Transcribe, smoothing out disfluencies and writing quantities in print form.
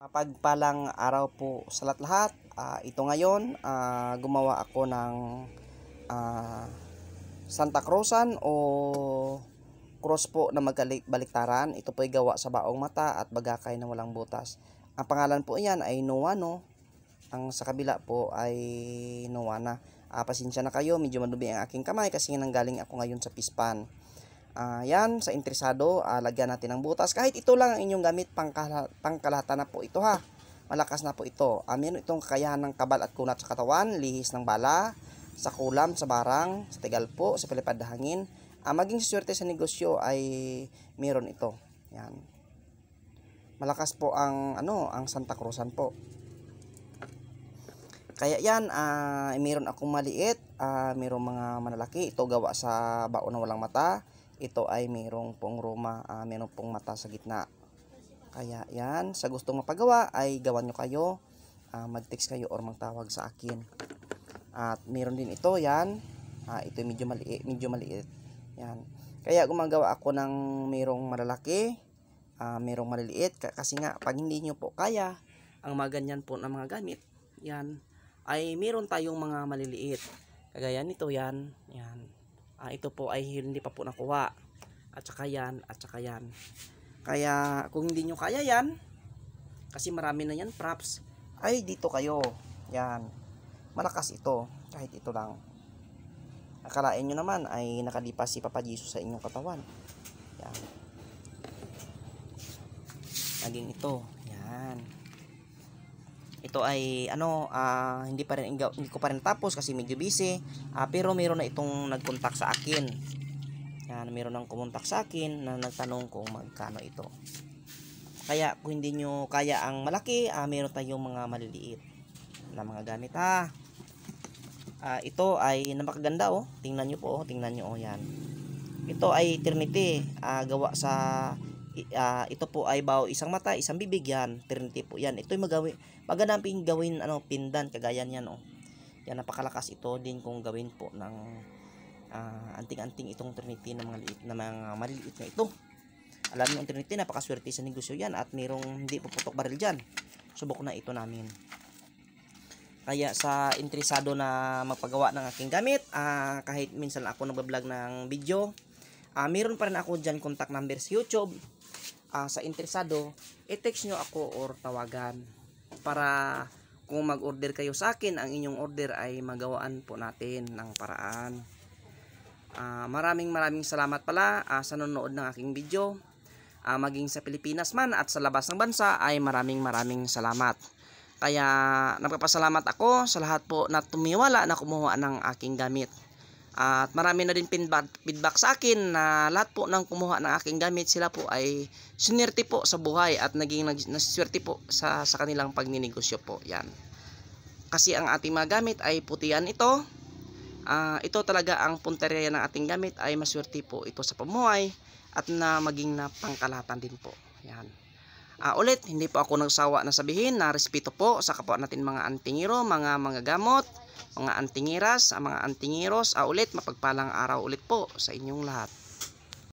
Pagpalang araw po sa lahat-lahat. Ito ngayon, gumawa ako ng Santa Cruzan o cross po na magbaliktaran. Ito po ay gawa sa baong mata at bagakay na walang butas. Ang pangalan po iyan ay Noano. Ang sa kabila po ay Noana. Pasensya na kayo, medyo madumi ang aking kamay kasi nanggaling ako ngayon sa pispan. Yan, sa interesado, lagyan natin ng butas. Kahit ito lang ang inyong gamit, pangkalahatan na po ito ha. Malakas na po ito. Meron itong kakayahan ng kabal at kunat sa katawan, lihis ng bala, sa kulam, sa barang, sa tigal po, sa palipad na hangin. Maging swerte sa negosyo ay meron ito. Yan. Malakas po ang ang Santa Cruzan po. Kaya yan, meron akong maliit, meron mga malalaki. Ito gawa sa baon na walang mata. Ito ay mayroong pong roma, mayroong pong mata sa gitna. Kaya yan, sa gustong mapagawa ay gawan nyo kayo, mag-text kayo or magtawag sa akin. At mayroon din ito, yan. Ito ay medyo maliit. Yan. Kaya gumagawa ako ng mayroong malalaki, mayroong maliliit. Kasi nga, pag hindi nyo po kaya, ang mga ganyan po na mga gamit, yan, ay mayroon tayong mga maliliit. Kagaya nito, yan. Yan. Ito po ay hindi pa po nakuha. At saka yan, at saka yan. Kaya kung hindi nyo kaya yan, kasi marami na yan props, ay dito kayo. Yan. Malakas ito. Kahit ito lang. Akalain nyo naman ay nakalipas si Papa Jesus sa inyong katawan. Yan. Naging ito. Yan. Ito ay hindi ko pa rin tapos kasi medyo busy. Pero meron na itong nagkontak sa akin. Yan, meron nang kumontak sa akin na nagtanong kung magkano ito. Kaya kung hindi nyo kaya ang malaki, meron tayong mga maliliit na mga gamit ha. Ito ay napakaganda oh. Tingnan nyo po oh, tingnan nyo oh, yan. Ito ay Trinity, gawa sa ito po ay bao isang mata, isang bibig yan. Trinity po yan. Ito ay magandang gawin pindan kagaya niyan oh. Yan, napakalakas ito din kung gawin po ng anting-anting itong Trinity na mga maliliit na ito. Alam niyo ang Trinity, napakaswerte sa negosyo yan at mayroong hindi puputok baril diyan. Subok na ito namin. Kaya sa interesado na magpagawa ng aking gamit, kahit minsan ako nagba-vlog ng video, meron pa rin ako diyan contact number sa YouTube. Sa interesado, i-text nyo ako or tawagan para kung mag-order kayo sa akin, ang inyong order ay magawaan po natin ng paraan. Maraming salamat pala sa nanonood ng aking video. Maging sa Pilipinas man at sa labas ng bansa ay maraming salamat. Kaya nagpapasalamat ako sa lahat po na tumiwala na kumuha ng aking gamit. At marami na din feedback sa akin na lahat po ng kumuha ng aking gamit, sila po ay sinwerte po sa buhay at naging naswerte po sa kanilang pagninegosyo po. Yan. Kasi ang ating mga gamit ay putian ito. Ito talaga ang punteriya ng ating gamit ay maswerte po ito sa pamuhay at na maging na pangkalahatan din po. Yan. Ulit, hindi po ako nagsawa na sabihin na respeto po sa kapwa natin mga antingero, mga gamot, mga antingiras, mga antingiros. Ulit, mapagpalang araw ulit po sa inyong lahat.